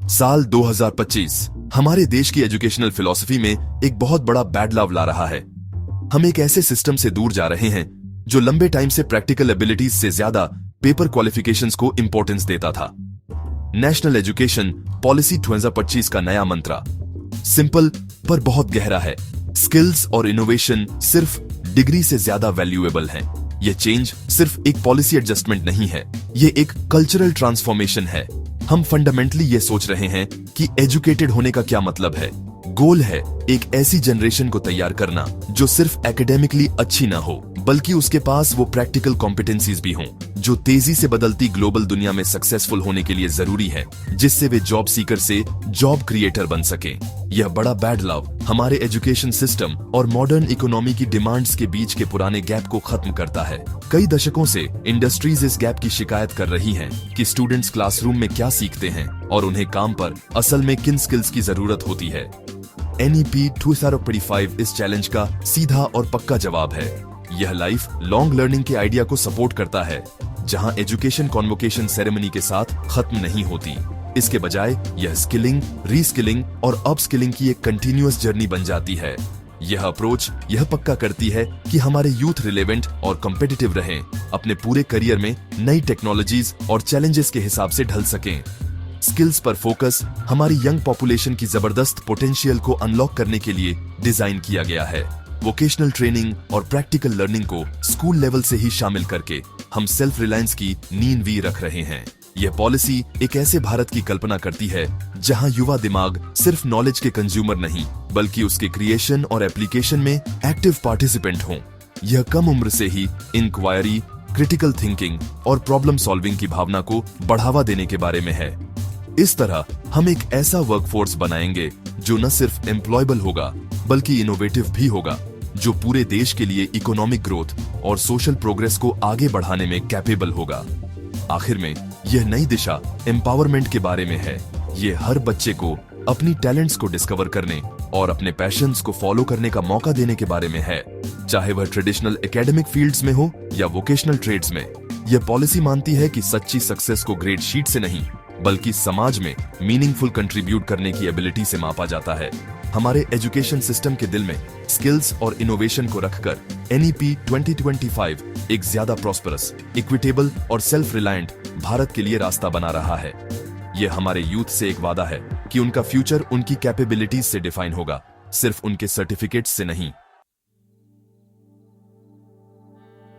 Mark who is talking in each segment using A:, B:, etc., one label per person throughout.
A: साल 2025 हमारे देश की एजुकेशनल फिलॉसफी में एक बहुत बड़ा बैड लव ला रहा है। हम एक ऐसे सिस्टम से दूर जा रहे हैं जो लंबे टाइम से प्रैक्टिकल एबिलिटीज से ज्यादा पेपर क्वालिफिकेशंस को इंपॉर्टेंस देता था। नेशनल एजुकेशन पॉलिसी 2025 का नया मंत्र सिंपल पर बहुत गहरा है। स्किल्स और इनोवेशन सिर्फ डिग्री से ज्यादा वैल्यूएबल हैं। ये चेंज सिर्फ एक पॉलिसी एडजस्टमेंट नहीं है, ये एक कल्चरल ट्रांसफॉर्मेशन है। हम फंडामेंटली ये सोच रहे हैं कि एजुकेटेड होने का क्या मतलब है। गोल है एक ऐसी जनरेशन को तैयार करना जो सिर्फ एकेडमिकली अच्छी ना हो, बल्कि उसके पास वो प्रैक्टिकल कॉम्पिटेंसीज भी हों जो तेजी से बदलती ग्लोबल दुनिया में सक्सेसफुल होने के लिए जरूरी है, जिससे वे जॉब सीकर से जॉब क्रिएटर बन सके। यह बड़ा बैड लव हमारे एजुकेशन सिस्टम और मॉडर्न इकोनॉमी की डिमांड्स के बीच के पुराने गैप को खत्म करता है। कई दशकों से इंडस्ट्रीज इस गैप की शिकायत कर रही हैं कि स्टूडेंट्स क्लासरूम में क्या सीखते हैं और उन्हें काम पर असल में किन स्किल्स की जरूरत होती है। NEP 2025 इस चैलेंज का सीधा और पक्का जवाब है। यह लाइफ लॉन्ग लर्निंग के आइडिया को सपोर्ट करता है, जहां एजुकेशन कॉन्वोकेशन सेरेमनी के साथ खत्म नहीं होती। इसके बजाय यह स्किलिंग, रीस्किलिंग और अपस्किलिंग की एक कंटिन्यूअस जर्नी बन जाती है। यह अप्रोच यह पक्का करती है कि हमारे यूथ रिलेवेंट और कॉम्पिटिटिव रहें, अपने पूरे करियर में नई टेक्नोलॉजीज और चैलेंजेस के हिसाब से ढल सकें। स्किल्स पर फोकस हमारी यंग पॉपुलेशन की जबरदस्त पोटेंशियल को अनलॉक करने के लिए डिजाइन किया गया है। वोकेशनल ट्रेनिंग और प्रैक्टिकल लर्निंग को स्कूल लेवल से ही शामिल करके हम सेल्फ रिलायंस की नींव भी रख रहे हैं। यह पॉलिसी एक ऐसे भारत की कल्पना करती है जहां युवा दिमाग सिर्फ नॉलेज के कंज्यूमर नहीं, बल्कि उसके क्रिएशन और एप्लीकेशन में एक्टिव पार्टिसिपेंट हों। यह कम उम्र से ही इंक्वायरी, क्रिटिकल थिंकिंग और प्रॉब्लम सॉल्विंग की भावना को बढ़ावा देने के बारे में है। इस तरह हम एक ऐसा वर्कफोर्स बनाएंगे जो न सिर्फ एम्प्लॉयबल होगा, बल्कि इनोवेटिव भी होगा, जो पूरे देश के लिए इकोनॉमिक ग्रोथ और सोशल प्रोग्रेस को आगे बढ़ाने में कैपेबल होगा। आखिर में यह नई दिशा एम्पावरमेंट के बारे में है। ये हर बच्चे को अपनी टैलेंट्स को डिस्कवर करने और अपने पैशंस को फॉलो करने का मौका देने के बारे में है, चाहे वह ट्रेडिशनल एकेडमिक फील्ड्स में हो या वोकेशनल ट्रेड्स में। यह पॉलिसी मानती है कि सच्ची सक्सेस को ग्रेड शीट से नहीं, बल्कि समाज में मीनिंगफुल कंट्रीब्यूट करने की एबिलिटी से मापा जाता है। हमारे एजुकेशन सिस्टम के दिल में स्किल्स और इनोवेशन को रखकर NEP 2025 एक ज्यादा प्रॉस्परस, इक्विटेबल और सेल्फ रिलायंट भारत के लिए रास्ता बना रहा है। यह हमारे यूथ से एक वादा है कि उनका फ्यूचर उनकी कैपेबिलिटीज से डिफाइन होगा, सिर्फ उनके सर्टिफिकेट्स से नहीं।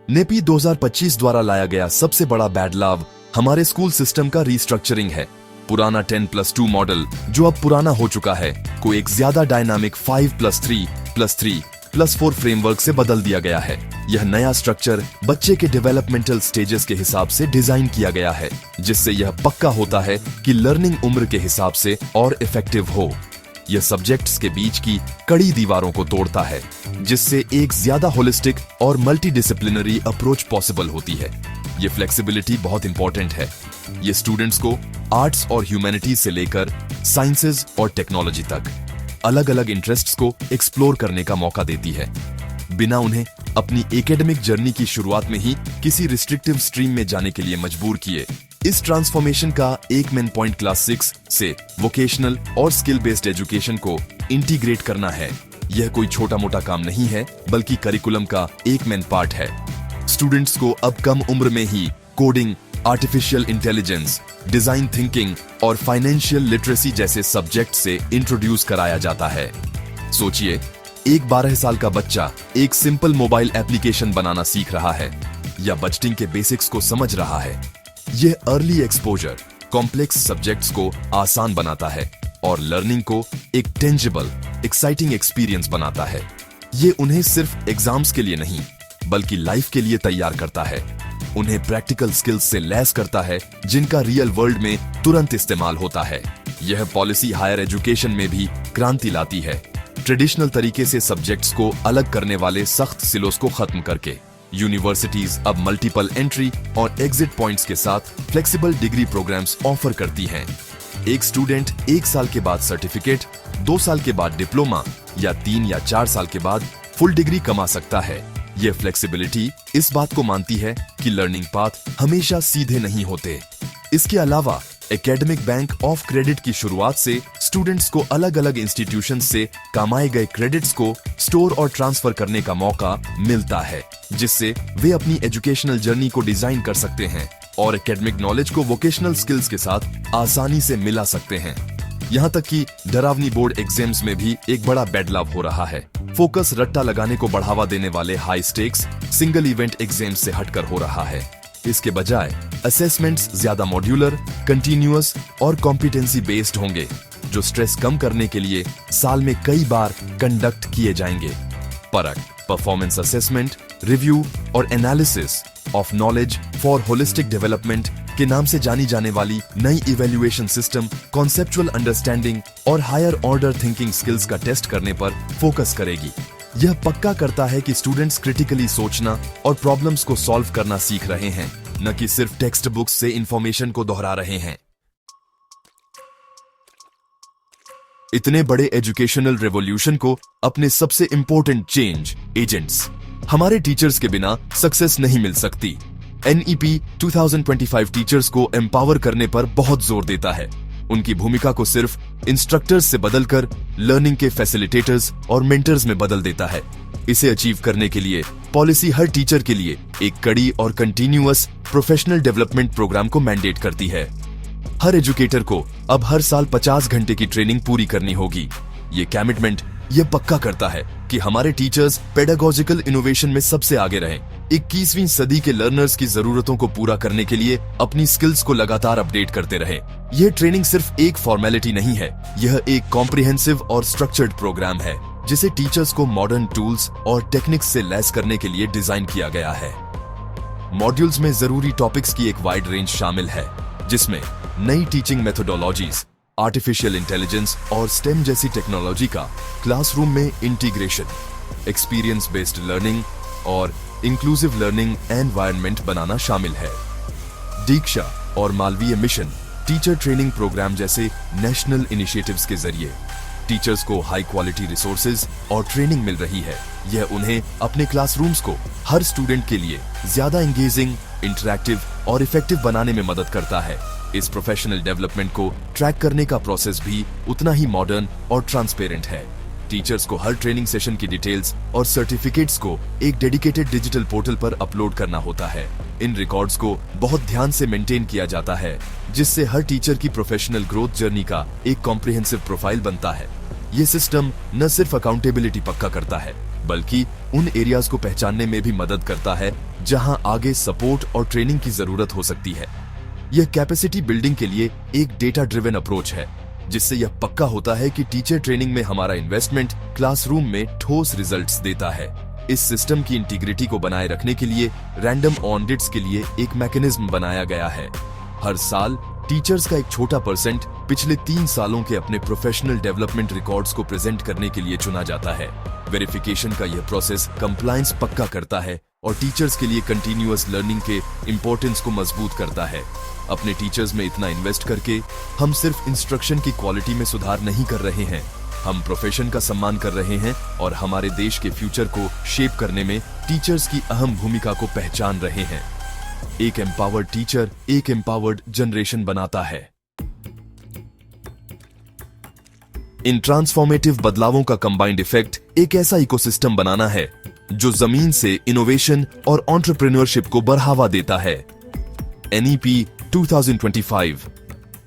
A: NEP 2025 द्वारा लाया गया सबसे बड़ा बैड लव हमारे स्कूल सिस्टम का रीस्ट्रक्चरिंग है। पुराना 10+2 मॉडल, जो अब पुराना हो चुका है, को एक ज्यादा डायनामिक 5+3+3+4 फ्रेमवर्क से बदल दिया गया है। यह नया स्ट्रक्चर बच्चे के डेवलपमेंटल स्टेजेस के हिसाब से डिजाइन किया गया है, जिससे यह पक्का होता है कि लर्निंग उम्र के हिसाब से और इफेक्टिव हो। यह सब्जेक्ट्स के बीच की कड़ी दीवारों को तोड़ता है, जिससे एक ज्यादा होलिस्टिक और मल्टीडिसिप्लिनरी अप्रोच पॉसिबल होती है। ये फ्लेक्सिबिलिटी बहुत इंपॉर्टेंट है। ये स्टूडेंट्स को आर्ट्स और ह्यूमैनिटीज से लेकर साइंसेज और टेक्नोलॉजी तक अलग अलग इंटरेस्ट्स को एक्सप्लोर करने का मौका देती है, बिना उन्हें अपनी एकेडमिक जर्नी की शुरुआत में ही किसी रिस्ट्रिक्टिव स्ट्रीम में जाने के लिए मजबूर किए। इस ट्रांसफॉर्मेशन का एक मेन पॉइंट क्लास 6 से वोकेशनल और स्किल बेस्ड एजुकेशन को इंटीग्रेट करना है। यह कोई छोटा मोटा काम नहीं है, बल्कि करिकुलम का एक मेन पार्ट है। स्टूडेंट्स को अब कम उम्र में ही coding, artificial intelligence, design thinking और फाइनेंशियल लिटरेसी जैसे सब्जेक्ट से इंट्रोड्यूस कराया जाता है। सोचिए, एक 12 साल का बच्चा एक सिंपल मोबाइल एप्लीकेशन बनाना सीख रहा है या बजटिंग के बेसिक्स को समझ रहा है। यह अर्ली एक्सपोजर कॉम्प्लेक्स सब्जेक्ट्स को आसान बनाता है और लर्निंग को एक टेंजिबल, एक्साइटिंग एक्सपीरियंस बनाता है। ये उन्हें सिर्फ एग्जाम्स के लिए नहीं, बल्कि लाइफ के लिए तैयार करता है। उन्हें प्रैक्टिकल स्किल्स से लैस करता है, जिनका रियल वर्ल्ड में तुरंत इस्तेमाल होता है। यह पॉलिसी हायर एजुकेशन में भी क्रांति लाती है, ट्रेडिशनल तरीके से सब्जेक्ट्स को अलग करने वाले सख्त सिलोस को खत्म करके। यूनिवर्सिटीज अब मल्टीपल एंट्री और एग्जिट पॉइंट्स के साथ फ्लेक्सिबल डिग्री प्रोग्राम्स ऑफर करती हैं। एक स्टूडेंट 1 साल के बाद सर्टिफिकेट, 2 साल के बाद डिप्लोमा या 3 या 4 साल के बाद फुल डिग्री कमा सकता है। यह फ्लेक्सिबिलिटी इस बात को मानती है कि लर्निंग पाथ हमेशा सीधे नहीं होते। इसके अलावा एकेडमिक बैंक ऑफ क्रेडिट की शुरुआत से स्टूडेंट्स को अलग अलग इंस्टीट्यूशन से कमाए गए क्रेडिट्स को स्टोर और ट्रांसफर करने का मौका मिलता है, जिससे वे अपनी एजुकेशनल जर्नी को डिजाइन कर सकते हैं और एकेडमिक नॉलेज को वोकेशनल स्किल्स के साथ आसानी से मिला सकते हैं। यहाँ तक कि डरावनी बोर्ड एग्जाम्स में भी एक बड़ा बैडलव हो रहा है। फोकस रट्टा लगाने को बढ़ावा देने वाले high stakes single event exams से हटकर हो रहा है। इसके बजाय असेसमेंट्स ज्यादा मॉड्यूलर, कंटिन्यूअस और कॉम्पिटेंसी बेस्ड होंगे, जो स्ट्रेस कम करने के लिए साल में कई बार कंडक्ट किए जाएंगे। परख, परफॉर्मेंस असेसमेंट, रिव्यू और analysis of knowledge for holistic development के नाम से जानी जाने वाली नई इवैल्यूएशन सिस्टम कॉन्सेप्चुअल अंडरस्टैंडिंग और हायर ऑर्डर थिंकिंग स्किल्स का टेस्ट करने पर फोकस करेगी। यह पक्का करता है कि स्टूडेंट्स क्रिटिकली सोचना और प्रॉब्लम्स को सॉल्व करना सीख रहे हैं, न कि सिर्फ टेक्स्ट बुक्स से इंफॉर्मेशन को दोहरा रहे हैं। इतने बड़े एजुकेशनल रेवोल्यूशन को अपने सबसे इंपॉर्टेंट चेंज एजेंट्स, हमारे टीचर्स के बिना सक्सेस नहीं मिल सकती। एनईपी 2025 टीचर्स को एम्पावर करने पर बहुत जोर देता है। उनकी भूमिका को सिर्फ इंस्ट्रक्टर्स से बदलकर लर्निंग के फैसिलिटेटर्स और मेंटर्स में बदल देता है। इसे अचीव करने के लिए पॉलिसी हर टीचर के लिए एक कड़ी और कंटिन्यूअस प्रोफेशनल डेवलपमेंट प्रोग्राम को मैंडेट करती है। हर एजुकेटर को अब हर साल 50 घंटे की ट्रेनिंग पूरी करनी होगी। ये कमिटमेंट यह पक्का करता है कि हमारे टीचर्स पेडागोजिकल इनोवेशन में सबसे आगे रहें, 21वीं सदी के लर्नर्स की जरूरतों को पूरा करने के लिए अपनी स्किल्स को लगातार अपडेट करते रहें। यह ट्रेनिंग सिर्फ एक फॉर्मेलिटी नहीं है, यह एक कॉम्प्रिहेंसिव और स्ट्रक्चर्ड प्रोग्राम है, जिसे टीचर्स को मॉडर्न टूल्स और टेक्निक्स से लैस करने के लिए डिजाइन किया गया है। मॉड्यूल्स में जरूरी टॉपिक्स की एक वाइड रेंज शामिल है, जिसमें नई टीचिंग मेथोडोलॉजीज, आर्टिफिशियल इंटेलिजेंस और स्टेम जैसी टेक्नोलॉजी का क्लासरूम में इंटीग्रेशन, एक्सपीरियंस बेस्ड लर्निंग और इंक्लूसिव लर्निंग एनवायरनमेंट बनाना शामिल है। दीक्षा और Malaviya mission teacher training program जैसे नेशनल इनिशिएटिव्स के जरिए टीचर्स को हाई क्वालिटी रिसोर्सेज और ट्रेनिंग मिल रही है। यह उन्हें अपने क्लासरूम्स को हर स्टूडेंट के लिए ज्यादा एंगेजिंग, इंटरैक्टिव और इफेक्टिव बनाने में मदद करता है। इस प्रोफेशनल डेवलपमेंट को ट्रैक करने का प्रोसेस भी उतना ही मॉडर्न और ट्रांसपेरेंट है। टीचर्स को हर ट्रेनिंग सेशन की डिटेल्स और सर्टिफिकेट्स को एक डेडिकेटेड डिजिटल पोर्टल पर अपलोड करना होता है। इन रिकॉर्ड्स को बहुत ध्यान से मेंटेन किया जाता है, जिससे हर टीचर की प्रोफेशनल ग्रोथ जर्नी का एक कॉम्प्रिहेंसिव प्रोफाइल बनता है। ये सिस्टम न सिर्फ अकाउंटेबिलिटी पक्का करता है, बल्कि उन एरियाज को पहचानने में भी मदद करता है जहां आगे सपोर्ट और ट्रेनिंग की जरूरत हो सकती है। यह कैपेसिटी बिल्डिंग के लिए एक डेटा ड्रिवन अप्रोच है, जिससे यह पक्का होता है कि टीचर ट्रेनिंग में हमारा इन्वेस्टमेंट क्लासरूम में ठोस रिजल्ट्स देता है। इस सिस्टम की इंटीग्रिटी को बनाए रखने के लिए रैंडम ऑडिट्स के लिए एक मैकेनिज्म बनाया गया है। हर साल टीचर्स का एक छोटा परसेंट पिछले 3 सालों के अपने प्रोफेशनल डेवलपमेंट रिकॉर्ड्स को प्रेजेंट करने के लिए चुना जाता है। वेरिफिकेशन का यह प्रोसेस कंप्लायंस पक्का करता है और टीचर्स के लिए कंटिन्यूअस लर्निंग के इंपॉर्टेंस को मजबूत करता है। अपने टीचर्स में इतना इन्वेस्ट करके हम सिर्फ इंस्ट्रक्शन की क्वालिटी में सुधार नहीं कर रहे हैं, हम प्रोफेशन का सम्मान कर रहे हैं और हमारे देश के फ्यूचर को शेप करने में टीचर्स की अहम भूमिका को पहचान रहे हैं। एक एम्पावर्ड टीचर एक एम्पावर्ड जनरेशन बनाता है। इन ट्रांसफॉर्मेटिव बदलावों का कंबाइंड इफेक्ट एक ऐसा इकोसिस्टम बनाना है जो जमीन से इनोवेशन और एंटरप्रेन्योरशिप को बढ़ावा देता है। एनईपी 2025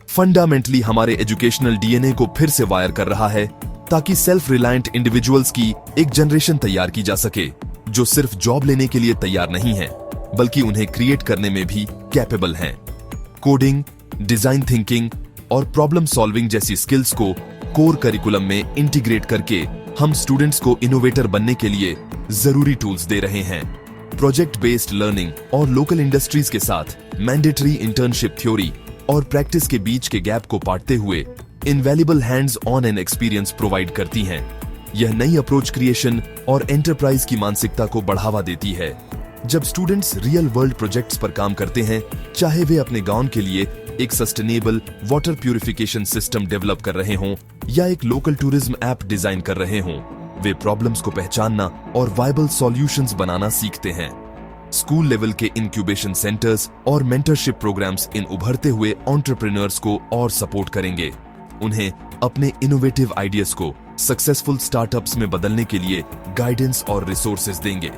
A: फंडामेंटली हमारे एजुकेशनल डीएनए को फिर से वायर कर रहा है, ताकि सेल्फ रिलायंट इंडिविजुअल्स की एक जनरेशन तैयार की जा सके, जो सिर्फ जॉब लेने के लिए तैयार नहीं है, बल्कि उन्हें क्रिएट करने में भी कैपेबल हैं। कोडिंग, डिजाइन थिंकिंग और प्रॉब्लम सॉल्विंग जैसी स्किल्स को कोर करिकुलम में इंटीग्रेट करके हम स्टूडेंट्स को इनोवेटर बनने के लिए जरूरी टूल्स दे रहे हैं। प्रोजेक्ट बेस्ड लर्निंग और लोकल इंडस्ट्रीज के साथ मैंडेटरी इंटर्नशिप थ्योरी और प्रैक्टिस के बीच के गैप को पाटते हुए invaluable hands on and experience provide करती हैं। यह नई अप्रोच क्रिएशन और एंटरप्राइज की मानसिकता को बढ़ावा देती है। जब स्टूडेंट्स रियल वर्ल्ड प्रोजेक्ट्स पर काम करते हैं, चाहे वे अपने गांव के लिए एक sustainable water purification system develop कर रहे हों या एक लोकल टूरिज्म ऐप डिजाइन कर रहे हों, वे प्रॉब्लम्स को पहचानना और वायबल सॉल्यूशंस बनाना सीखते हैं। स्कूल लेवल के इंक्यूबेशन सेंटर्स और मेंटरशिप प्रोग्राम्स इन उभरते हुए एंटरप्रेन्योर्स को और सपोर्ट करेंगे। उन्हें अपने इनोवेटिव आइडियाज को सक्सेसफुल स्टार्टअप्स में बदलने के लिए गाइडेंस और रिसोर्सेज देंगे।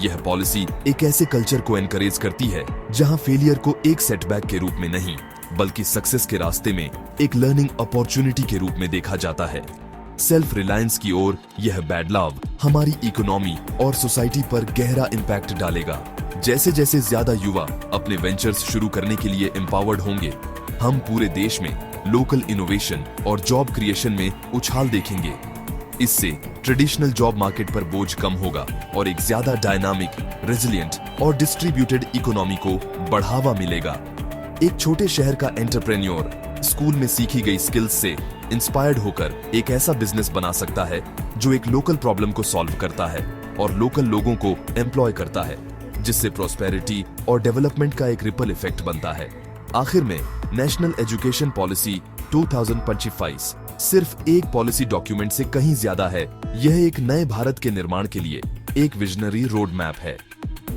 A: यह पॉलिसी एक ऐसे कल्चर को एनकरेज करती है जहां फेलियर को एक सेटबैक के रूप में नहीं, बल्कि सक्सेस के रास्ते में एक लर्निंग अपॉर्चुनिटी के रूप में देखा जाता है। सेल्फ रिलायंस की ओर यह बैडलाव हमारी इकोनॉमी और सोसाइटी पर गहरा इम्पैक्ट डालेगा। जैसे जैसे ज्यादा युवा अपने वेंचर्स शुरू करने के लिए एम्पावर्ड होंगे, हम पूरे देश में लोकल इनोवेशन और जॉब क्रिएशन में उछाल देखेंगे। इससे ट्रेडिशनल जॉब मार्केट पर बोझ कम होगा और एक ज्यादा डायनामिक, रेजिलिएंट और डिस्ट्रीब्यूटेड इकोनॉमी को बढ़ावा मिलेगा। एक छोटे शहर का एंटरप्रेन्योर स्कूल में सीखी गई स्किल्स से इंस्पायर्ड होकर एक ऐसा बिजनेस बना सकता है जो एक लोकल प्रॉब्लम को सॉल्व करता है और लोकल लोगों को एम्प्लॉय करता है, जिससे प्रोस्पेरिटी और डेवलपमेंट का एक रिपल इफेक्ट बनता है। आखिर में नेशनल एजुकेशन पॉलिसी 2025 सिर्फ एक पॉलिसी डॉक्यूमेंट से कहीं ज्यादा है। यह एक नए भारत के निर्माण के लिए एक विजनरी रोड मैप है।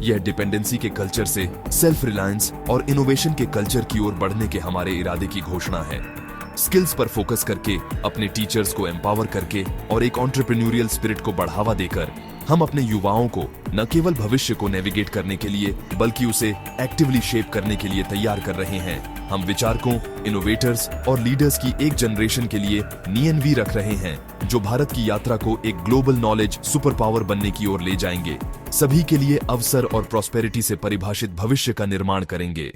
A: यह डिपेंडेंसी के कल्चर से सेल्फ रिलायंस और इनोवेशन के कल्चर की ओर बढ़ने के हमारे इरादे की घोषणा है। स्किल्स पर फोकस करके, अपने टीचर्स को एम्पावर करके और एक एंटरप्रेन्योरियल स्पिरिट को बढ़ावा देकर हम अपने युवाओं को न केवल भविष्य को नेविगेट करने के लिए बल्कि उसे एक्टिवली शेप करने के लिए तैयार कर रहे हैं। हम विचारकों, इनोवेटर्स और लीडर्स की एक जनरेशन के लिए नींव रख रहे हैं जो भारत की यात्रा को एक ग्लोबल नॉलेज सुपर पावर बनने की ओर ले जाएंगे, सभी के लिए अवसर और प्रॉस्पेरिटी से परिभाषित भविष्य का निर्माण करेंगे।